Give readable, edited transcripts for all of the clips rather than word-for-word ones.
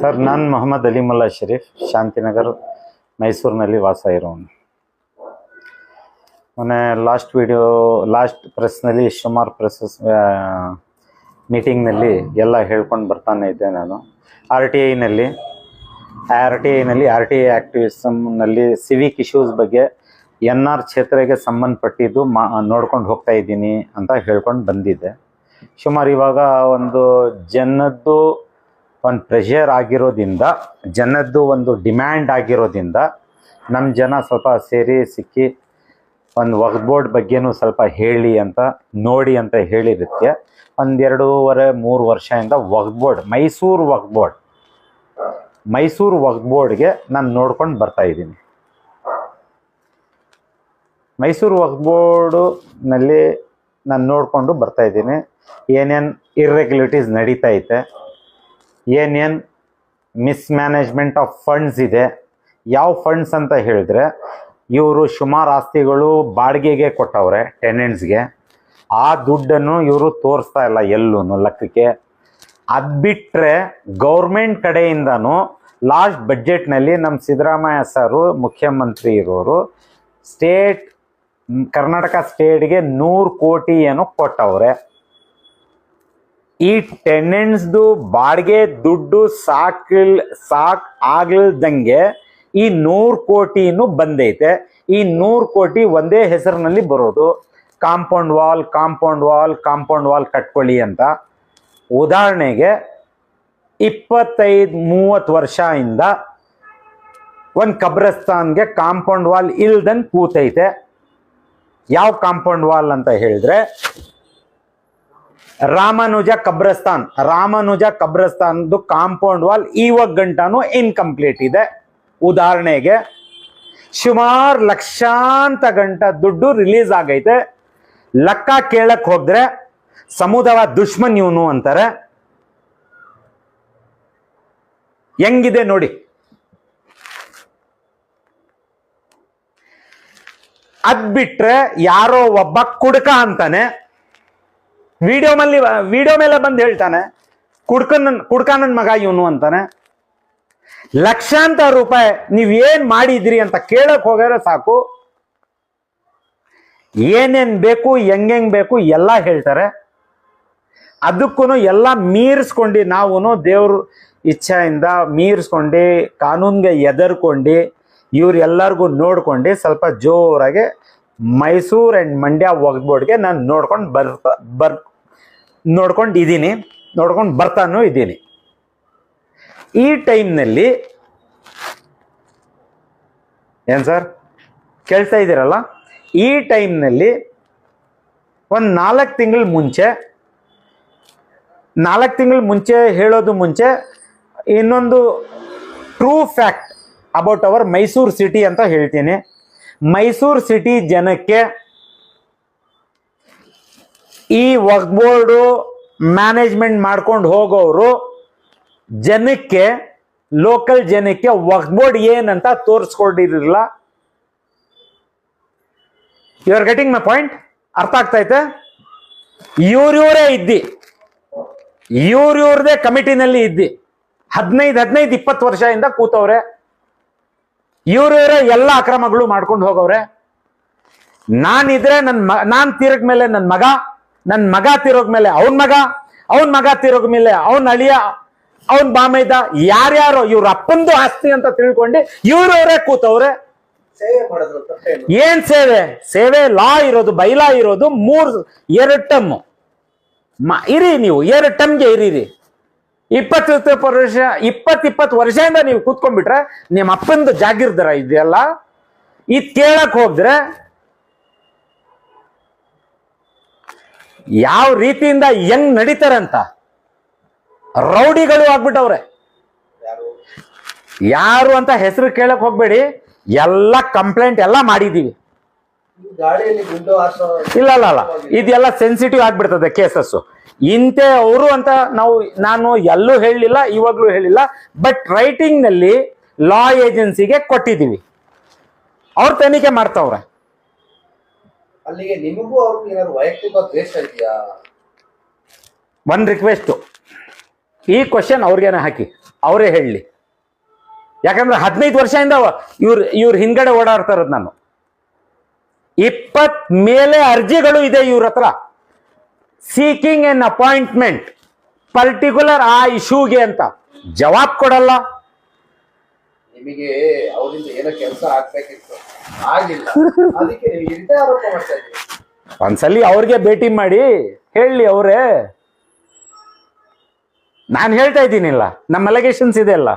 Sir, ನಾನು ಮೊಹಮ್ಮದ್ ಅಲಿಮುಲ್ಲಾ ಶರೀಫ್, ಶಾಂತಿನಗರ್, ಮೈಸೂರಿನಲ್ಲಿ ವಾಸ ಇರೋನು. ಮೊನ್ನೆ ಲಾಸ್ಟ್ ಪ್ರೆಸ್ನಲ್ಲಿ ಸುಮಾರು ಮೀಟಿಂಗ್ನಲ್ಲಿ ಎಲ್ಲ ಹೇಳ್ಕೊಂಡು ಬರ್ತಾನೆ ಇದ್ದೆ ನಾನು. ಆರ್ ಟಿ ಐನಲ್ಲಿ ಆ್ಯಕ್ಟಿವಿಸಮ್ನಲ್ಲಿ ಸಿವಿಕ್ ಇಶ್ಯೂಸ್ ಬಗ್ಗೆ NR ಕ್ಷೇತ್ರಕ್ಕೆ ಸಂಬಂಧಪಟ್ಟಿದ್ದು ನೋಡ್ಕೊಂಡು ಹೋಗ್ತಾ ಇದ್ದೀನಿ ಅಂತ ಹೇಳ್ಕೊಂಡು ಬಂದಿದ್ದೆ. ಸುಮಾರು ಇವಾಗ ಒಂದು ಜನದ್ದು ಒಂದು ಪ್ರೆಷರ್ ಆಗಿರೋದ್ರಿಂದ, ಜನದ್ದು ಒಂದು ಡಿಮ್ಯಾಂಡ್ ಆಗಿರೋದ್ರಿಂದ ನಮ್ಮ ಜನ ಸ್ವಲ್ಪ ಸಿಕ್ಕಿ ಒಂದು ವಕ್ಫ್ ಬೋರ್ಡ್ ಬಗ್ಗೆನೂ ಸ್ವಲ್ಪ ಹೇಳಿ ಅಂತ ನೋಡಿ ಅಂತ ಹೇಳಿರುತ್ತೆ. ಒಂದು 2.5-3 ವರ್ಷದಿಂದ ವಕ್ಫ್ ಬೋರ್ಡ್, ಮೈಸೂರು ವಕ್ಫ್ ಬೋರ್ಡ್ಗೆ ನಾನು ನೋಡ್ಕೊಂಡು ಬರ್ತಾಯಿದ್ದೀನಿ. ಮೈಸೂರು ವಕ್ಫ್ ಬೋರ್ಡ್ನಲ್ಲಿ ನಾನು ನೋಡಿಕೊಂಡು ಬರ್ತಾಯಿದ್ದೀನಿ. ಏನೇನು ಇರ್ರೆಗ್ಯುಲೇಟೀಸ್ ನಡೀತೈತೆ, ಏನೇನು ಮಿಸ್ಮ್ಯಾನೇಜ್ಮೆಂಟ್ ಆಫ್ ಫಂಡ್ಸ್ ಇದೆ. ಯಾವ ಫಂಡ್ಸ್ ಅಂತ ಹೇಳಿದ್ರೆ, ಇವರು ಸುಮಾರು ಆಸ್ತಿಗಳು ಬಾಡಿಗೆಗೆ ಕೊಟ್ಟವ್ರೆ ಟೆನೆಂಟ್ಸ್ಗೆ. ಆ ದುಡ್ಡನ್ನು ಇವರು ತೋರಿಸ್ತಾ ಇಲ್ಲ ಎಲ್ಲೂ ಲೆಕ್ಕಕ್ಕೆ. ಅದು ಬಿಟ್ಟರೆ ಗೌರ್ಮೆಂಟ್ ಕಡೆಯಿಂದನೂ ಲಾಸ್ಟ್ ಬಜೆಟ್ನಲ್ಲಿ ನಮ್ಮ ಸಿದ್ದರಾಮಯ್ಯ ಸರು ಮುಖ್ಯಮಂತ್ರಿ ಇರೋರು ಕರ್ನಾಟಕ ಸ್ಟೇಟ್ಗೆ 100 ಕೋಟಿ ಏನೋ ಕೊಟ್ಟವ್ರೆ. ಈ ಟೆನೆಂಟ್ಸ್ದು ಬಾಡಿಗೆ ದುಡ್ಡು ಆಗ್ಲಿಲ್ದಂಗೆ ಈ 100 ಕೋಟಿನೂ ಬಂದೈತೆ. ಈ 100 ಕೋಟಿ ಒಂದೇ ಹೆಸರಿನಲ್ಲಿ ಬರೋದು, ಕಾಂಪೌಂಡ್ ವಾಲ್ ಕಟ್ಕೊಳ್ಳಿ ಅಂತ. ಉದಾಹರಣೆಗೆ 25-30 ವರ್ಷದಿಂದ ಒಂದು ಕಬ್ರಸ್ತಾನ್ಗೆ ಕಾಂಪೌಂಡ್ ವಾಲ್ ಇಲ್ದಂಗೆ ಕೂತೈತೆ. ಯಾವ ಕಾಂಪೌಂಡ್ ವಾಲ್ ಅಂತ ಹೇಳಿದ್ರೆ, ರಾಮಾನುಜ ಕಬ್ರಸ್ತಾನ್ದು ಕಾಂಪೌಂಡ್ ವಾಲ್ ಇವಾಗ ಗಂಟನೂ ಇನ್ಕಂಪ್ಲೀಟ್ ಇದೆ. ಉದಾಹರಣೆಗೆ ಸುಮಾರು ಲಕ್ಷಾಂತ ಗಂಟ ದುಡ್ಡು ರಿಲೀಸ್ ಆಗೈತೆ. ಲೆಕ್ಕ ಕೇಳಕ್ ಹೋದ್ರೆ ಸಮುದಾಯ ದುಶ್ಮನ್ ಇವನು ಅಂತಾರೆ. ಹೆಂಗಿದೆ ನೋಡಿ. ಅದ್ ಬಿಟ್ರೆ ಯಾರೋ ಒಬ್ಬ ಕುಡ್ಕ ಅಂತಾನೆ, ವಿಡಿಯೋ ಮೇಲೆ ಬಂದು ಹೇಳ್ತಾನೆ, ಕುಡ್ಕ ನನ್ ಮಗ ಇವನು ಅಂತಾನೆ. ಲಕ್ಷಾಂತರ ರೂಪಾಯಿ ನೀವೇನ್ ಮಾಡಿದ್ರಿ ಅಂತ ಕೇಳಕ್ ಹೋಗಿದ್ರೆ ಸಾಕು, ಏನೇನ್ ಬೇಕು ಹೆಂಗ್ ಬೇಕು ಎಲ್ಲ ಹೇಳ್ತಾರೆ. ಅದಕ್ಕೂ ಎಲ್ಲ ಮೀರಿಸ್ಕೊಂಡು ನಾವು ದೇವ್ರ ಇಚ್ಛೆಯಿಂದ ಮೀರಿಸ್ಕೊಂಡು ಕಾನೂನ್ಗೆ ಎದರ್ಕೊಂಡು ಇವ್ರೆಲ್ಲರಿಗೂ ನೋಡ್ಕೊಂಡು ಸ್ವಲ್ಪ ಜೋರಾಗಿ ಮೈಸೂರು ಆ್ಯಂಡ್ ಮಂಡ್ಯ ವಕ್ಫ್ ಬೋರ್ಡ್ಗೆ ನಾನು ನೋಡ್ಕೊಂಡು ಬರ್ತಾನೂ ಇದ್ದೀನಿ. ಈ ಟೈಮ್ನಲ್ಲಿ ಏನ್ ಸರ್ ಕೇಳ್ತಾ ಇದ್ದೀರಲ್ಲ, ಈ ಟೈಮ್ನಲ್ಲಿ ಒಂದು 4 ತಿಂಗಳ ಮುಂಚೆ ಹೇಳೋದು ಮುಂಚೆ ಇನ್ನೊಂದು true fact about our Mysuru city ಅಂತ ಹೇಳ್ತೀನಿ. ಮೈಸೂರು ಸಿಟಿ ಜನಕ್ಕೆ ಈ ವಕ್ಫ್ ಬೋರ್ಡು ಮ್ಯಾನೇಜ್ಮೆಂಟ್ ಮಾಡ್ಕೊಂಡು ಹೋಗೋರು ಲೋಕಲ್ ಜನಕ್ಕೆ ವಕ್ಫ್ ಬೋರ್ಡ್ ಏನಂತ ತೋರಿಸ್ಕೊಂಡಿರಲಿಲ್ಲ. You are getting my point? ಅರ್ಥ ಆಗ್ತೈತೆ? ಇವ್ರದೇ ಕಮಿಟಿನಲ್ಲಿ 15-20 ವರ್ಷದಿಂದ ಕೂತವ್ರೆ. ಇವರೇ ಎಲ್ಲ ಅಕ್ರಮಗಳು ಮಾಡ್ಕೊಂಡು ಹೋಗವ್ರೆ. ನಾನಿದ್ರೆ ನಾನ್ ತೀರಕ್ ಮೇಲೆ ನನ್ನ ಮಗ ತೀರೋಗ್ ಮೇಲೆ ಅವನ್ ಮಗ ತೀರೋಗ್ ಮೇಲೆ ಅವನ್ ಅಳಿಯ, ಅವನ್ ಬಾಮೈದ, ಯಾರ್ಯಾರೋ ಇವ್ರ ಅಪ್ಪಂದು ಆಸ್ತಿ ಅಂತ ತಿಳ್ಕೊಂಡು ಇವ್ರವರೇ ಕೂತವ್ರೆ. ಏನ್ ಸೇವೆ ಲಾ ಇರೋದು, ಬೈಲಾ ಇರೋದು 2 ಟರ್ಮ್ ಇರಿ. ನೀವು 2 ಟರ್ಮ್ಗೆ ಇರೀರಿ. 20 ವರ್ಷದಿಂದ ನೀವು ಕೂತ್ಕೊಂಡ್ಬಿಟ್ರೆ ನಿಮ್ಮ ಅಪ್ಪಂದು ಜಾಗಿರ್ದಾರ ಇದೆಯಲ್ಲ. ಇದ್ ಕೇಳಕ್ ಹೋದ್ರೆ ಯಾವ ರೀತಿಯಿಂದ ಹೆಂಗ್ ನಡೀತಾರಂತ ರೌಡಿಗಳು ಆಗ್ಬಿಟ್ಟವ್ರೆ. ಯಾರು ಅಂತ ಹೆಸರು ಕೇಳಕ್ ಹೋಗ್ಬೇಡಿ, ಎಲ್ಲ ಕಂಪ್ಲೇಂಟ್ ಎಲ್ಲ ಮಾಡಿದೀವಿ. ಇಲ್ಲ, ಇದೆಲ್ಲ ಸೆನ್ಸಿಟಿವ್ ಆಗ್ಬಿಡ್ತದೆ ಕೇಸಸ್. ಅವರು ಅಂತ ನಾನು ಎಲ್ಲೂ ಹೇಳಿಲ್ಲ, ಇವಾಗ್ಲೂ ಹೇಳಿಲ್ಲ. ಬಟ್ ರೈಟಿಂಗ್ ನಲ್ಲಿ ಲಾ ಏಜೆನ್ಸಿಗೆ ಕೊಟ್ಟಿದ್ದೀವಿ, ಅವ್ರು ತನಿಖೆ ಮಾಡ್ತಾವ್ರೆ. ಅಲ್ಲಿಗೆ ನಿಮಗೂ ಅವ್ರಿಗೂ ಏನಾದ್ರು ವೈಯಕ್ತಿಕ ದ್ವೇಷ ಇದೆಯಾ? ಒಂದು ರಿಕ್ವೆಸ್ಟ್, ಈ ಕ್ವಶನ್ ಅವ್ರಿಗೇನೆ ಹಾಕಿ, ಅವರೇ ಹೇಳಲಿ. ಯಾಕಂದ್ರೆ 15 ವರ್ಷದಿಂದ ಇವ್ರ ಹಿಂದ್ಗಡೆ ಓಡಾಡ್ತಾ ಇರೋದು ನಾನು. 20 ಮೇಲೆ ಅರ್ಜಿಗಳು ಇದೆ ಇವ್ರ ಹತ್ರ, ಸೀಕಿಂಗ್ ಎನ್ ಅಪಾಯಿಂಟ್ಮೆಂಟ್ ಪರ್ಟಿಕ್ಯುಲರ್ ಆ ಇಶ್ಯೂಗೆ ಅಂತ. ಜವಾಬ್ ಕೊಡಲ್ಲ. ನಿಮಗೆ ಅವರಿಂದ ಏನೋ ಕೆಲಸ ಆಗ್ಬೇಕಿತ್ತು, ಆಗಿಲ್ಲ, ಅದಕ್ಕೆ ನೀವು ಇಂಥ ಆರೋಪ ಮಾಡ್ತಾ ಇದ್ದೀರಿ. ಒಂದ್ಸಲಿ ಅವ್ರಿಗೆ ಭೇಟಿ ಮಾಡಿ ಹೇಳಿ ಅವರೇ. ನಾನು ಹೇಳ್ತಾ ಇದ್ದೀನಿಲ್ಲ, ನಮ್ಮ ಅಲಿಗೇಷನ್ಸ್ ಇದೆ ಅಲ್ಲ,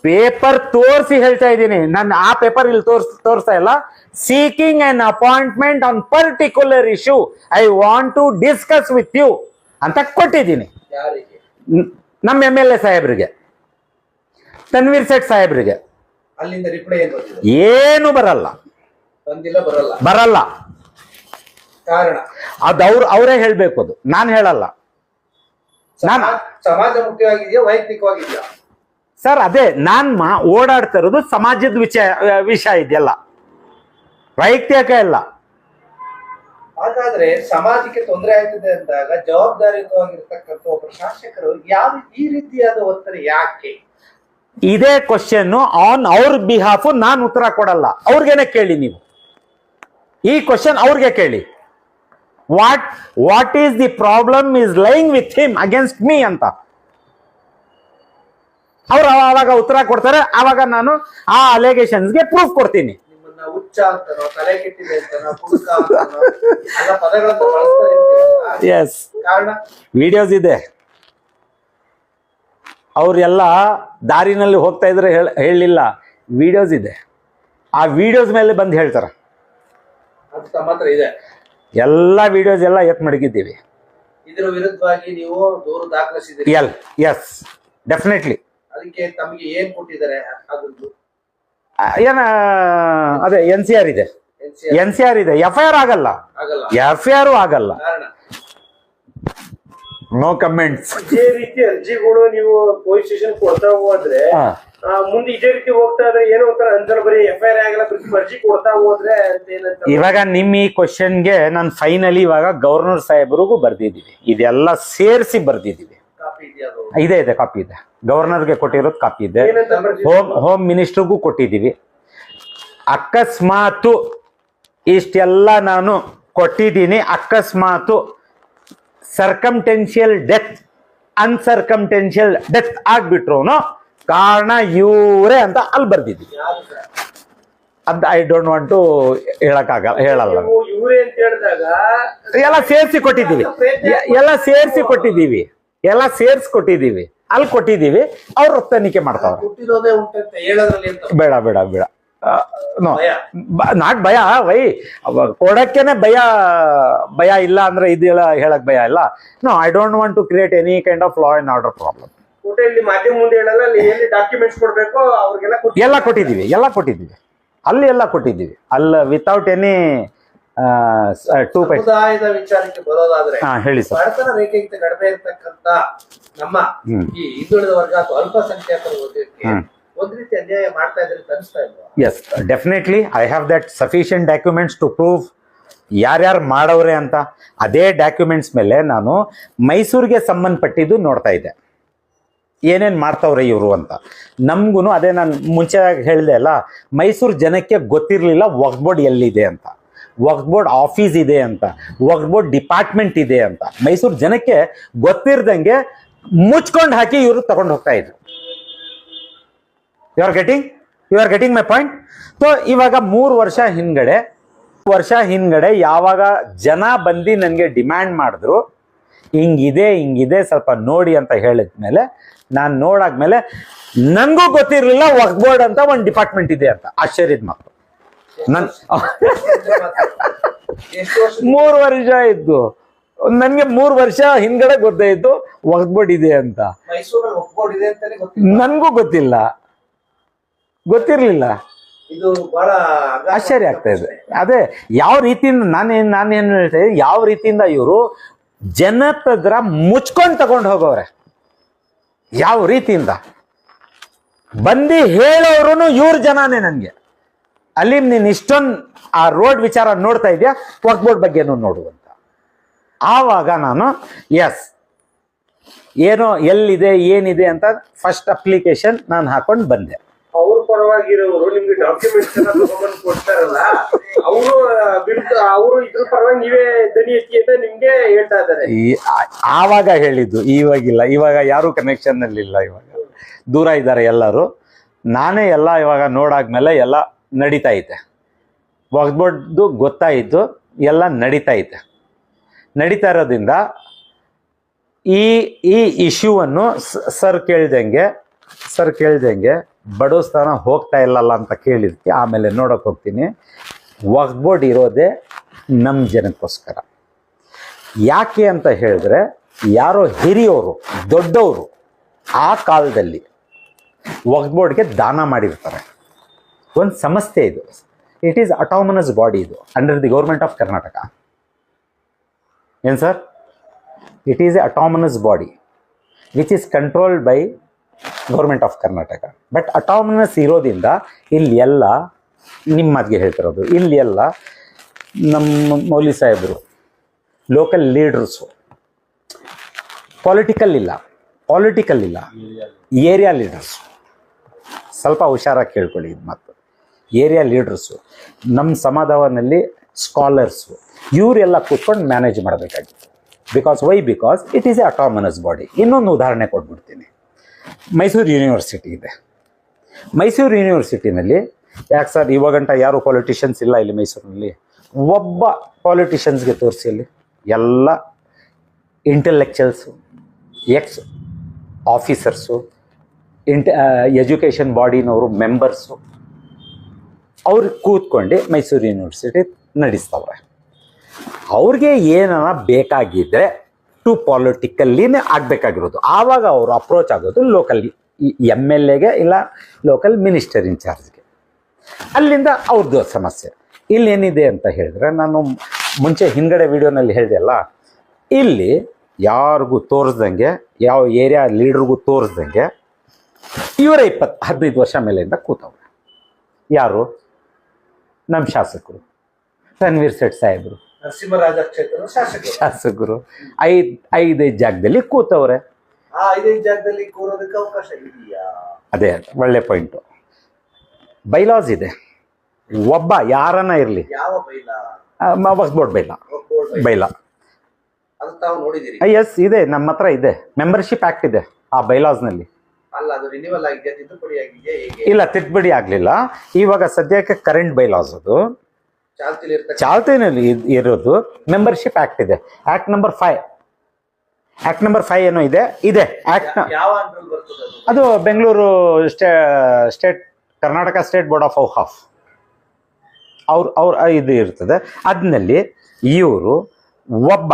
ಪೇಪರ್ ತೋರಿಸಿ ಹೇಳ್ತಾ ಇದ್ದೀನಿ. ನಾನು ಆ ಪೇಪರ್ ಇಲ್ಲಿ ತೋರಿಸ್ತಾ ಇಲ್ಲ. Seeking an appointment on particular issue I want to discuss with you ಅಂತ ಕೊಟ್ಟಿದ್ದೀನಿ. ಯಾರಿಗೆ? ನಮ್ಮ MLA ಸಾಹೇಬ್ರಿಗೆ, ತನ್ವೀರ್ ಸೇಠ್ ಸಾಹೇಬ್ರಿಗೆ. ಅಲ್ಲಿಂದ ರಿಪ್ಲೈ ಏನು ಬಂದಿದೆ? ಏನು ಬರಲ್ಲ, ಬಂದಿಲ್ಲ, ಬರಲ್ಲ. ಬರಲ್ಲ. ಕಾರಣ ಅದು ಅವರೇ ಹೇಳ್ಬೇಕು, ಅದು ನಾನು ಹೇಳಲ್ಲ. ಸಮಾಜ ಮುಖ್ಯವಾಗಿದೆಯಾ, ವೈಯಕ್ತಿಕವಾಗಿದೆಯಾ? ಸರ್ ಅದೇ ನಾನು ಓಡಾಡ್ತಾ ಇರೋದು ಸಮಾಜದ ವಿಷಯ ಇದೆಯಲ್ಲ, ವೈಯಕ್ತಿಕ ಇಲ್ಲ. ಹಾಗಾದ್ರೆ ಸಮಾಜಕ್ಕೆ ತೊಂದರೆ ಆಯ್ತದೆ ಅಂದಾಗ ಜವಾಬ್ದಾರಿಯುತವಾಗಿರ್ತಕ್ಕಂಥ ಒಬ್ಬ ಶಾಸಕರು ಯಾವ ಈ ರೀತಿಯಾದ ಒತ್ತಡ ಯಾಕೆ? ಇದೇ ಕ್ವಶನ್ ಆನ್ ಅವ್ರ ಬಿಹಾಫ್ ನಾನು ಉತ್ತರ ಕೊಡಲ್ಲ, ಅವ್ರಿಗೇನೆ ಕೇಳಿ ನೀವು. ಈ ಕ್ವಶನ್ ಅವ್ರಿಗೆ ಕೇಳಿ. What is the problem is lying with him against me ಅಂತ ಅವ್ರು ಅವಾಗ ಉತ್ತರ ಕೊಡ್ತಾರೆ. ಆವಾಗ ನಾನು ಆ ಅಲಿಗೇಷನ್ಸ್ಗೆ ಪ್ರೂಫ್ ಕೊಡ್ತೀನಿ. ನಿಮ್ಮನ್ನ ಹುಚ್ಚ ಅಂತಾನೋ, ತಲೆ ಕೆಟ್ಟಿದೆ ಅಂತಾನೋ, ಕುಡುಕ ಅಂತಾನೋ ಎಲ್ಲ ಪದಗಳನ್ನ ಬಳಸ್ತಾರೆ ಅಂತೀರಲ್ಲ. ಎಸ್, ಕಾರಣ ವಿಡಿಯೋಸ್ ಇದೆ. ಅವ್ರೆಲ್ಲ ದಾರಿನಲ್ಲಿ ಹೋಗ್ತಾ ಇದ್ರೆ ಹೇಳಲಿಲ್ಲ, ವಿಡಿಯೋಸ್ ಇದೆ. ಆ ವಿಡಿಯೋಸ್ ಮೇಲೆ ಬಂದು ಹೇಳ್ತಾರೆ. ಅದು ತಮ್ಮ ಹತ್ರ ಇದೆ, ಎಲ್ಲ ವಿಡಿಯೋಸ್ ಎಲ್ಲ ಎತ್ ಮಡಗಿದ್ದೀವಿ. ಇದರ ವಿರುದ್ಧವಾಗಿ ನೀವು ದೂರು ದಾಖಲಿಸಿದ್ದೀರಿ. S, definitely. ಅದಕ್ಕೆ ತಮಗೆ ಏನ್ ಕೊಟ್ಟಿದ್ದಾರೆ? ಅದೊಂದು ಏನ ಅದೇ NCR ಇದೆ, NCR ಇದೆ. FIR ಆಗಲ್ಲ, FIR ಆಗಲ್ಲ. ಕಾರಣ ನೋ ಕಮೆಂಟ್ಸ್. ಇದೇ ರೀತಿ ಅರ್ಜಿಗಳು ನೀವು ಪೊಲೀಸ್ ಸ್ಟೇಷನ್ ಕೊಡ್ತಾ ಹೋದ್ರೆ ಮುಂದೆ ಇದೇ ರೀತಿ ಹೋಗ್ತಾ ಇದ್ರೆ ಏನೋ ಒಂಥರ ಅಂತಾರೆ, ಬರೀ FIR ಆಗಲ್ಲ, ಪ್ರತಿ ಅರ್ಜಿ ಕೊಡ್ತಾ ಹೋದ್ರೆ ಅಂತ ಏನಂತ. ಇವಾಗ ನಿಮ್ ಈ ಕ್ವಶನ್ಗೆ ನಾನು ಫೈನಲಿ ಇವಾಗ ಗವರ್ನರ್ ಸಾಹೇಬ್ರಿಗೂ ಬರ್ದಿದ್ದೀವಿ, ಇದೆಲ್ಲ ಸೇರಿಸಿ ಬರ್ದಿದ್ದೀವಿ. ಕಾಪಿ ಇದೆಯಾ? ಅದು ಇದೆ ಕಾಪಿ ಇದೆ. ಗವರ್ನರ್ಗೆ ಕೊಟ್ಟಿರೋದು ಕಾಪಿ ಇದೆ. ಏನಂತ ಬರ್ದಿದ್ದೀವಿ? ಹೋಮ್ ಮಿನಿಸ್ಟರ್ಗೂ ಕೊಟ್ಟಿದ್ದೀವಿ. ಅಕಸ್ಮಾತು ಇಷ್ಟೆಲ್ಲ ನಾನು ಕೊಟ್ಟಿದ್ದೀನಿ, ಅಕಸ್ಮಾತು ಸರ್ಕಮ್ಟೆನ್ಷಿಯಲ್ ಡೆತ್, ಅನ್ಸರ್ಕಮ್ಟೆನ್ಷಿಯಲ್ ಡೆತ್ ಆಗ್ಬಿಟ್ರು ಕಾರಣ ಇವರೇ ಅಂತ ಅಲ್ಲಿ ಬರ್ದಿದ್ದೀವಿ. ಯಾರು ಸರ್? ಅದ್ ಐ ಡೋಂಟ್ ವಾಂಟ್ ಟು ಹೇಳಲ್ಲ. ನೀವು ಇವ್ರೇ ಅಂತ ಹೇಳಿದಾಗ ಎಲ್ಲ ಸೇರಿಸಿ ಕೊಟ್ಟಿದ್ದೀವಿ, ಎಲ್ಲ ಸೇರಿಸಿ ಕೊಟ್ಟಿದ್ದೀವಿ, ಎಲ್ಲ ಸೇರಿಸಿ ಕೊಟ್ಟಿದ್ದೀವಿ, ಅಲ್ಲಿ ಕೊಟ್ಟಿದ್ದೀವಿ. ಅವ್ರು ತನಿಖೆ ಮಾಡ್ತಾವ್ರೆ. ಕೊಟ್ಟಿರೋದೇ ಉಂಟಂತ ಹೇಳೋದ್ರಲ್ಲಿ ಎಂತ? ಬೇಡ ಬೇಡ ಬೇಡ, ನೋ ಭಯ? ನಾಟ್ ಭಯ. ವೈ ಕೊಡಕ್ಕೇನೆ ಭಯ ಇಲ್ಲ ಅಂದ್ರೆ ಇದೆಲ್ಲ ಹೇಳಕ್ ಭಯ ಇಲ್ಲ. No, I don't want to create any kind of law and order problem. ಇಲ್ಲಿ ಮಾಧ್ಯಮ ಮುಂದೆ ಹೇಳಲ್ಲ, ಅಲ್ಲಿ ಎಲ್ಲಿ ಡಾಕ್ಯುಮೆಂಟ್ಸ್ ಕೊಡ್ಬೇಕು ಅವ್ರಿಗೆಲ್ಲ ಎಲ್ಲ ಕೊಟ್ಟಿದ್ದೀವಿ, ಎಲ್ಲ ಕೊಟ್ಟಿದ್ದೀವಿ, ಅಲ್ಲಿ ಎಲ್ಲ ಕೊಟ್ಟಿದ್ದೀವಿ. ಅಲ್ಲಿ ವಿತೌಟ್ ಎನಿ ಸಮುದಾಯದ ವಿಚಾರಕ್ಕೆ ಬರೋದಾದ್ರೆ ಹೇಳಿ ಸರ್. ಬಡತನ ರೇಖೆಗಿಂತ ಕಡಿಮೆ ಇರ್ತಕ್ಕಂಥ ನಮ್ಮ ಈ ಹಿಂದುಳಿದ ವರ್ಗ ಅಥವಾ ಅಲ್ಪಸಂಖ್ಯಾತರ ವರ್ಗಕ್ಕೆ ಒಂದ್ ರೀತಿ ಅನ್ಯಾಯ ಮಾಡ್ತಾ ಇದ್ರೆ ಅನಿಸ್ತಾ ಇಲ್ವಾ? Yes, definitely I have that sufficient documents to prove ಯಾರ್ಯಾರು ಮಾಡವ್ರೆ ಅಂತ. ಅದೇ ಡಾಕ್ಯುಮೆಂಟ್ಸ್ ಮೇಲೆ ನಾನು ಮೈಸೂರಿಗೆ ಸಂಬಂಧಪಟ್ಟಿದ್ದು ನೋಡ್ತಾ ಇದ್ದೆ, ಏನೇನು ಮಾಡ್ತಾವ್ರೆ ಇವರು ಅಂತ. ನಮಗೂ ಅದೇ ನಾನು ಮುಂಚೆ ಹೇಳಿದೆ ಅಲ್ಲ, ಮೈಸೂರು ಜನಕ್ಕೆ ಗೊತ್ತಿರಲಿಲ್ಲ ವಕ್ಫ್ ಬೋರ್ಡ್ ಎಲ್ಲಿದೆ ಅಂತ, ವಕ್ಫ್ ಬೋರ್ಡ್ ಆಫೀಸ್ ಇದೆ ಅಂತ, ವಕ್ಫ್ ಬೋರ್ಡ್ ಡಿಪಾರ್ಟ್ಮೆಂಟ್ ಇದೆ ಅಂತ. ಮೈಸೂರು ಜನಕ್ಕೆ ಗೊತ್ತಿರ್ದಂಗೆ ಮುಚ್ಕೊಂಡು ಹಾಕಿ ಇವರು ತಗೊಂಡು ಹೋಗ್ತಾ ಇದ್ರು. You are getting my point. So ಇವಾಗ 3 ವರ್ಷ ಹಿಂದ್ಗಡೆ ಯಾವಾಗ ಜನ ಬಂದು ನನಗೆ ಡಿಮ್ಯಾಂಡ್ ಮಾಡಿದ್ರು, ಹಿಂಗಿದೆ ಸ್ವಲ್ಪ ನೋಡಿ ಅಂತ ಹೇಳಿದ್ಮೇಲೆ ನಾನು ನೋಡಾದ್ಮೇಲೆ ನನಗೂ ಗೊತ್ತಿರಲಿಲ್ಲ ವಕ್ಫ್ ಬೋರ್ಡ್ ಅಂತ ಒಂದು ಡಿಪಾರ್ಟ್ಮೆಂಟ್ ಇದೆ ಅಂತ. ಆಶ್ಚರ್ಯದ ಮಾತು. ನನ್ 3 ವರ್ಷ ಇದ್ದು ನನಗೆ 3 ವರ್ಷ ಹಿಂದ್ಗಡೆ ಗೊತ್ತಾಯ್ತು ವಕ್ಫ್ ಬೋರ್ಡ್ ಇದೆ ಅಂತ. ಮೈಸೂರಲ್ಲಿ ವಕ್ಫ್ ಬೋರ್ಡ್ ಇದೆ ಅಂತಾನೆ ಗೊತ್ತಿಲ್ಲ, ನನಗೂ ಗೊತ್ತಿರ್ಲಿಲ್ಲ. ಇದು ಬಹಳ ಆಶ್ಚರ್ಯ ಆಗ್ತಾ ಇದೆ. ಅದೇ ಯಾವ ರೀತಿಯಿಂದ ನಾನೇನು ಹೇಳ್ತಾ ಇದ್ದೆ, ಯಾವ ರೀತಿಯಿಂದ ಇವರು ಜನತದ್ರ ಮುಚ್ಕೊಂಡು ತಗೊಂಡು ಹೋಗೋರೆ, ಯಾವ ರೀತಿಯಿಂದ ಬಂದು ಹೇಳೋರು ಇವ್ರ ಜನನೇ. ನನಗೆ ಅಲ್ಲಿ ನೀನು ಇಷ್ಟೊಂದು ಆ ರೋಡ್ ವಿಚಾರ ನೋಡ್ತಾ ಇದೆಯಾ, ವಕ್ಫ್ ಬೋರ್ಡ್ ಬಗ್ಗೆನೂ ನೋಡುವಂತ. ಆವಾಗ ನಾನು ಎಸ್ ಏನೋ ಎಲ್ಲಿದೆ ಏನಿದೆ ಅಂತ ಫಸ್ಟ್ ಅಪ್ಲಿಕೇಶನ್ ನಾನು ಹಾಕೊಂಡು ಬಂದೆ. ಅವ್ರ ಪರವಾಗಿರೋರು ನಿಮ್ಗೆ ಡಾಕ್ಯುಮೆಂಟ್ಸ್ ಎಲ್ಲ ತಗೊಂಡ್ಬಂದು ಕೊಡ್ತಾರಲ್ಲ, ಅವರು ಇದ್ರ ಪರವಾಗಿ ನೀವೇ ದನಿ ಎತ್ತಿ ಅಂತ ನಿಮ್ಗೆ ಹೇಳ್ತಾ ಇದ್ದಾರೆ. ಆವಾಗ ಹೇಳಿದ್ದು, ಇವಾಗಿಲ್ಲ. ಇವಾಗ ಯಾರು ಕನೆಕ್ಷನ್ ಅಲ್ಲಿ ಇಲ್ಲ, ಇವಾಗ ದೂರ ಇದ್ದಾರೆ ಎಲ್ಲರೂ. ನಾನೇ ಎಲ್ಲ ಇವಾಗ ನೋಡಾದ್ಮೇಲೆ ಎಲ್ಲ ನಡೀತಾ ಐತೆ. ಒಗ್ಬೋರ್ಡ್ದು ಗೊತ್ತಾಯಿತು, ಎಲ್ಲ ನಡೀತಾ ಐತೆ. ನಡೀತಾ ಇರೋದ್ರಿಂದ ಈ ಇಶ್ಯೂವನ್ನು ಸರ್ ಕೇಳ್ದಂಗೆ ಬಡವಸ್ಥಾನ ಹೋಗ್ತಾ ಇಲ್ಲಲ್ಲ ಅಂತ ಕೇಳಿದ್ಕೆ ಆಮೇಲೆ ನೋಡೋಕೆ ಹೋಗ್ತೀನಿ. ವಕ್ಫ್ ಬೋರ್ಡ್ ಇರೋದೇ ನಮ್ಮ ಜನಕ್ಕೋಸ್ಕರ. ಯಾಕೆ ಅಂತ ಹೇಳಿದ್ರೆ, ಯಾರೋ ಹಿರಿಯೋರು ದೊಡ್ಡವರು ಆ ಕಾಲದಲ್ಲಿ ವಕ್ಫ್ ಬೋರ್ಡ್ಗೆ ದಾನ ಮಾಡಿರ್ತಾರೆ. ಒಂದು ಸಂಸ್ಥೆ ಇದು, ಇಟ್ ಈಸ್ ಅಟಾನಮಸ್ ಬಾಡಿ, ಇದು under the government of Karnataka. ಏನು sir? It is a autonomous body which is controlled by government of Karnataka. But autonomous ಇರೋದ್ರಿಂದ ಇಲ್ಲಿ ಎಲ್ಲ ನಿಮ್ಮ ಮಾತಿಗೆ ಹೇಳ್ತಿರೋದು, ಇಲ್ಲಿ ಎಲ್ಲ ನಮ್ಮ ಮೌಲಿ ಸಾಹೇಬರು, ಲೋಕಲ್ ಲೀಡರ್ಸು, ಪೊಲಿಟಿಕಲ್ ಇಲ್ಲ, ಏರಿಯಾ ಲೀಡರ್ಸು. ಸ್ವಲ್ಪ ಹುಷಾರಾಗಿ ಕೇಳ್ಕೊಳ್ಳಿ ಇದು ಮಾತು. ಏರಿಯಾ ಲೀಡರ್ಸು, ನಮ್ಮ ಸಮಾಧಾನದಲ್ಲಿ ಸ್ಕಾಲರ್ಸು, ಇವರೆಲ್ಲ ಕೂತ್ಕೊಂಡು ಮ್ಯಾನೇಜ್ ಮಾಡಬೇಕಾಗಿತ್ತು. Because it is a autonomous body. ಇನ್ನೊಂದು ಉದಾಹರಣೆ ಕೊಟ್ಬಿಡ್ತೀನಿ. ಮೈಸೂರು ಯೂನಿವರ್ಸಿಟಿ ಇದೆ. ಮೈಸೂರು ಯೂನಿವರ್ಸಿಟಿನಲ್ಲಿ ಯಾಕೆ ಸರ್ ಇವಾಗಂಟ ಯಾರು ಪೊಲಿಟಿಷಿಯನ್ಸ್ ಇಲ್ಲ ಇಲ್ಲಿ ಮೈಸೂರಿನಲ್ಲಿ? ಒಬ್ಬ ಪಾಲಿಟಿಷಿಯನ್ಸ್ಗೆ ತೋರಿಸಿ ಅಲ್ಲಿ. ಎಲ್ಲ ಇಂಟೆಲೆಕ್ಚುಯಲ್ಸು, ಎಕ್ಸ್ ಆಫೀಸರ್ಸು, ಎಜುಕೇಷನ್ ಬಾಡಿನವರು ಮೆಂಬರ್ಸು, ಅವ್ರು ಕೂತ್ಕೊಂಡು ಮೈಸೂರು ಯೂನಿವರ್ಸಿಟಿ ನಡೆಸ್ತವ್ರೆ. ಅವ್ರಿಗೆ ಏನಾರ ಬೇಕಾಗಿದ್ದರೆ ಟು ಪಾಲಿಟಿಕಲ್ಲಿನೇ ಆಗಬೇಕಾಗಿರೋದು. ಆವಾಗ ಅವರು ಅಪ್ರೋಚ್ ಆಗೋದು ಲೋಕಲ್ MLAಗೆ ಇಲ್ಲ ಲೋಕಲ್ ಮಿನಿಸ್ಟರ್ ಇನ್ಚಾರ್ಜ್ಗೆ. ಅಲ್ಲಿಂದ ಅವ್ರದ್ದು ಸಮಸ್ಯೆ. ಇಲ್ಲೇನಿದೆ ಅಂತ ಹೇಳಿದ್ರೆ, ನಾನು ಮುಂಚೆ ಹಿಂದ್ಗಡೆ ವಿಡಿಯೋನಲ್ಲಿ ಹೇಳಿದೆ ಅಲ್ಲ, ಇಲ್ಲಿ ಯಾರಿಗೂ ತೋರಿಸ್ದಂಗೆ, ಯಾವ ಏರಿಯಾ ಲೀಡ್ರಿಗೂ ತೋರಿಸ್ದಂಗೆ ಇವರೇ 15 ವರ್ಷ ಮೇಲೆಯಿಂದ ಕೂತವ್ರೆ. ಯಾರು? ನಮ್ಮ ಶಾಸಕರು ತನ್ವೀರ್ ಸೇಠ್ ಸಾಹೇಬರು, ನರಸಿಂಹರಾಜ ಕ್ಷೇತ್ರದ ಶಾಸಕರು 5 ಜಾಗದಲ್ಲಿ ಕೂತವ್ರೆ. ಆ 5 ಜಾಗದಲ್ಲಿ ಕೂರೋದಕ್ಕೆ ಅವಕಾಶ ಇದೆಯಾ? ಅದೇ ಒಳ್ಳೆ ಪಾಯಿಂಟು. ಬೈಲಾಸ್ ಇದೆ. ಒಬ್ಬ ಯಾರನ್ನ ಇರಲಿ, ಯಾವ ಬೈಲಾ? ವಕ್ಫ್ ಬೋರ್ಡ್ ಬೈಲಾ. ಅದು ತಾವು ನೋಡಿದಿರಿ? ಎಸ್ ಇದೆ, ನಮ್ಮ ಹತ್ರ ಇದೆ. ಮೆಂಬರ್ಶಿಪ್ ಆಕ್ಟ್ ಇದೆ ಆ ಬೈಲಾಸ್ನಲ್ಲಿ. ಅಲ್ಲ, ಅದು ರಿನ್ಯೂವಲ್ ಆಗಿದೆ, ತಿದ್ದುಪಡಿ ಆಗಿದೆ? ಇಲ್ಲ, ತಿದ್ದುಪಡಿ ಆಗಲಿಲ್ಲ. ಇವಾಗ ಸದ್ಯಕ್ಕೆ ಕರೆಂಟ್ ಬೈಲಾಸ್ ಅದು ಚಾಲ್ತಿನಲ್ಲಿ ಇರೋದು. ಮೆಂಬರ್ಶಿಪ್ ಆಕ್ಟ್ ಇದೆ, ಆಕ್ಟ್ ನಂಬರ್ 5. ಆಕ್ಟ್ ನಂಬರ್ 5 ಏನೋ ಇದೆ ಆಕ್ಟ್. ಯಾವ ಅಂಡರ್ ಬರ್ತದೆ ಅದು? Bengaluru state Karnataka state board of Auqaf ಅವ್ರ ಇದು ಇರ್ತದೆ. ಅದ್ನಲ್ಲಿ ಇವರು ಒಬ್ಬ,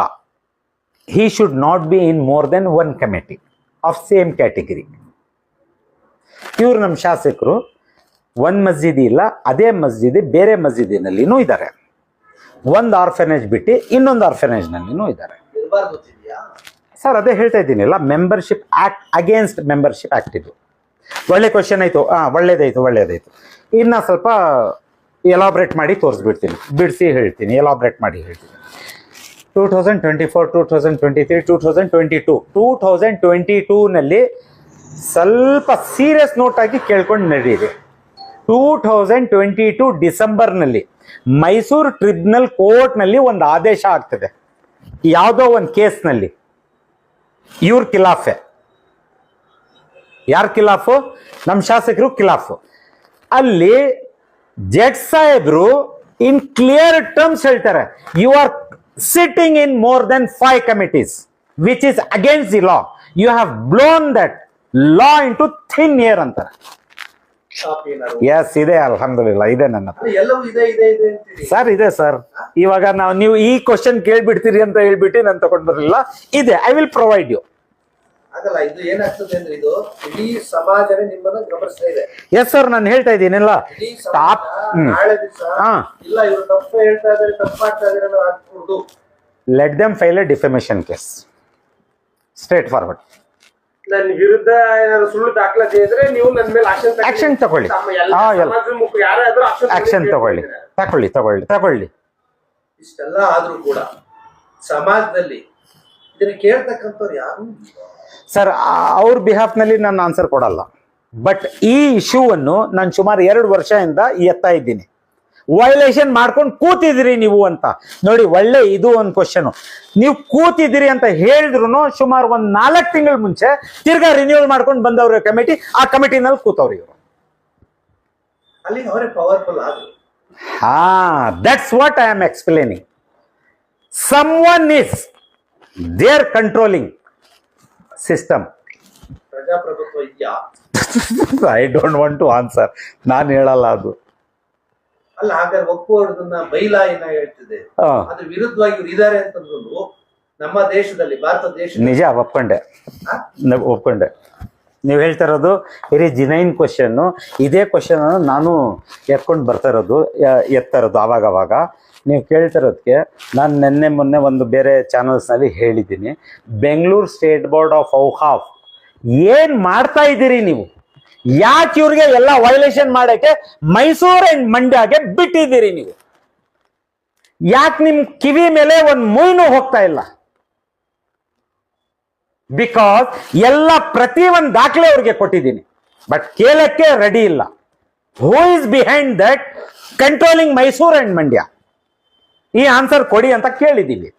he should not be in more than 1 committee of same category. ಇವರು ನಮ್ಮ ಶಾಸಕರು ಒಂದು ಮಸ್ಜಿದಿ ಇಲ್ಲ, ಅದೇ ಮಸ್ಜಿದಿ ಬೇರೆ ಮಸ್ಜಿದಿನಲ್ಲಿನೂ ಇದ್ದಾರೆ. ಒಂದು ಆರ್ಫನೇಜ್ ಬಿಟ್ಟು ಇನ್ನೊಂದು ಆರ್ಫನೇಜ್ನಲ್ಲಿನೂ ಇದ್ದಾರೆ. ಸರ್ ಅದೇ ಹೇಳ್ತಾ ಇದ್ದೀನಿಲ್ಲ, membership act against membership act. ಇದು ಒಳ್ಳೆ ಕ್ವಶನ್ ಆಯಿತು. ಒಳ್ಳೇದಾಯಿತು. ಇನ್ನು ಸ್ವಲ್ಪ ಎಲಾಬ್ರೇಟ್ ಮಾಡಿ ತೋರಿಸ್ಬಿಡ್ತೀನಿ, ಬಿಡಿಸಿ ಹೇಳ್ತೀನಿ, ಎಲಾಬ್ರೇಟ್ ಮಾಡಿ ಹೇಳ್ತೀನಿ. 2024, 2023, 2022ನಲ್ಲಿ ಸ್ವಲ್ಪ ಸೀರಿಯಸ್ ನೋಟ್ ಆಗಿ ಕೇಳ್ಕೊಂಡು ನಡೀರಿ. 2022 ಡಿಸೆಂಬರ್ನಲ್ಲಿ ಮೈಸೂರು ಟ್ರಿಬ್ಯುನಲ್ ಕೋರ್ಟ್ನಲ್ಲಿ ಒಂದು ಆದೇಶ ಆಗ್ತದೆ. ಯಾವುದೋ ಒಂದು ಕೇಸ್ನಲ್ಲಿ ಇವ್ರ ಖಿಲಾಫೆ. ಯಾರ ಖಿಲಾಫು? ನಮ್ಮ ಶಾಸಕರು ಖಿಲಾಫು. ಅಲ್ಲಿ ಜಡ್ಜ್ ಸಾಹೇಬ್ರು ಇನ್ ಕ್ಲಿಯರ್ ಟರ್ಮ್ಸ್ ಹೇಳ್ತಾರೆ, you are sitting in more than 5 committees which is against the law. You have blown that law into thin air ಅಂತಾರೆ. ಎಸ್ ಇದೆ, ಅಲ್ಹಮ್ದುಲಿಲ್ಲಾ ಇದೆ ನನ್ನ ಹತ್ರ. ಸರ್ ಇದೆ ಸರ್. ಇವಾಗ ನೀವು ಈ ಕ್ವಶನ್ ಕೇಳ್ಬಿಡ್ತೀರಿ ಅಂತ ಹೇಳ್ಬಿಟ್ಟು ನಾನು ತಗೊಂಡ್ ಬರಲಿಲ್ಲ. ಇದೆ, ಐ ವಿಲ್ ಪ್ರೊವೈಡ್ ಯು. ಆಗಲ್ಲ, ಇದು ಏನಾಗ್ತದೆ ಅಂದ್ರೆ ಇದು ಇಡೀ ಸಮಾಜನೇ ನಿಮ್ಮನ್ನ ಗಮನಿಸ್ತಾ ಇದೆ. ಎಸ್ ಸರ್, ನಾನು ಹೇಳ್ತಾ ಇದ್ದೀನಿಲ್ಲ. ನಾಳೆ ದಿವಸ ಇಲ್ಲ ಇವರು ತಪ್ಪು ಹೇಳ್ತಾ ಇದ್ದಾರೆ, ತಪ್ಪಾಗ್ತಾ ಇದ್ದಾರೆ ಅನ್ನೋದು ಆಗ್ಬೋದು. Let them file A defamation case, straight forward. ನನ್ನ ವಿರುದ್ಧ ಏನಾದ್ರು ಸುಳ್ಳು ದಾಖಲಾತಿ ಇದ್ರೆ ನೀವು ನನ್ನ ಮೇಲೆ ಆಕ್ಷನ್ ತಗೊಳ್ಳಿ. ಆಕ್ಷನ್ ತಗೊಳ್ಳಿ. ಇಷ್ಟೆಲ್ಲ ಆದ್ರೂ ಕೂಡ ಸಮಾಜದಲ್ಲಿ ಇದನ್ನ ಕೇಳ್ತಕ್ಕಂಥವ್ರು ಯಾರು? ಸರ್ ಅವ್ರ ಬಿಹಾಫ್ನಲ್ಲಿ ನಾನು ಆನ್ಸರ್ ಕೊಡಲ್ಲ. ಬಟ್ ಈ ಇಶ್ಯೂವನ್ನು ನಾನು ಸುಮಾರು 2 ವರ್ಷದಿಂದ ಎತ್ತಾ ಇದ್ದೀನಿ. ವೈಲೇಷನ್ ಮಾಡ್ಕೊಂಡು ಕೂತಿದ್ದೀರಿ ನೀವು ಅಂತ. ನೋಡಿ, ಒಳ್ಳೆ ಇದು ಒಂದು ಕ್ವಶನ್. ನೀವು ಕೂತಿದ್ದೀರಿ ಅಂತ ಹೇಳಿದ್ರು ಸುಮಾರು ಒಂದು 4 ತಿಂಗಳ ಮುಂಚೆ ತಿರ್ಗಾ ರಿನ್ಯೂವಲ್ ಮಾಡ್ಕೊಂಡು ಬಂದವ್ರ ಕಮಿಟಿ, ಆ ಕಮಿಟಿನಲ್ಲಿ ಕೂತವ್ರು ಇವರು. ಅಲ್ಲಿ ಅವರೇ ಪವರ್ಫುಲ್ ಆದ್ರು. That's what I am explaining. someone is there controlling system. ಪ್ರಜಾಪ್ರಭುತ್ವ ಇದೆಯಾ? I don't want to answer. ನಾನು ಹೇಳಲ್ಲ ಅದು. ಅಲ್ಲ, ಹಾಗಾದ್ರೆ ಒಪ್ಪುವುದನ್ನ ಬೈಲಾ ಏನ ಹೇಳ್ತಿದೆ, ಅದ್ರ ವಿರುದ್ಧವಾಗಿ ಇವ್ರು ಇದಾರೆ ಅಂತಂದ್ರು ನಮ್ಮ ದೇಶದಲ್ಲಿ, ಭಾರತ ದೇಶ. ನಿಜ, ಒಪ್ಕೊಂಡೆ. ನೀವು ಹೇಳ್ತಾ ಇರೋದು ವೆರಿ ಜಿನೈನ್ ಕ್ವಶನ್. ಇದೇ ಕ್ವಶನ್ ನಾನು ಎತ್ಕೊಂಡು ಎತ್ತಾ ಇರೋದು ಆವಾಗ. ನೀವು ಕೇಳ್ತಿರೋದಕ್ಕೆ ನಾನು ನಿನ್ನೆ ಮೊನ್ನೆ ಒಂದು ಬೇರೆ ಚಾನಲ್ಸ್ನಲ್ಲಿ ಹೇಳಿದ್ದೀನಿ, ಬೆಂಗಳೂರು ಸ್ಟೇಟ್ ಬೋರ್ಡ್ ಆಫ್ ಔಕಾಫ್ ಏನ್ ಮಾಡ್ತಾ ಇದ್ದೀರಿ ನೀವು? ಯಾಕೆ ಇವ್ರಿಗೆ ಎಲ್ಲ ವೈಲೇಷನ್ ಮಾಡಕ್ಕೆ ಮೈಸೂರು ಅಂಡ್ ಮಂಡ್ಯಗೆ ಬಿಟ್ಟಿದ್ದೀರಿ ನೀವು? ಯಾಕೆ ನಿಮ್ ಕಿವಿ ಮೇಲೆ ಒಂದು ಮುಯ್ನು ಹೋಗ್ತಾ ಇಲ್ಲ? ಬಿಕಾಸ್ ಪ್ರತಿ ಒಂದು ದಾಖಲೆ ಅವ್ರಿಗೆ ಕೊಟ್ಟಿದ್ದೀನಿ, ಬಟ್ ಕೇಳಕ್ಕೆ ರೆಡಿ ಇಲ್ಲ. Who is behind that controlling Mysuru and Mandya? ಈ ಆನ್ಸರ್ ಕೊಡಿ ಅಂತ ಕೇಳಿದ್ದೀವಿ.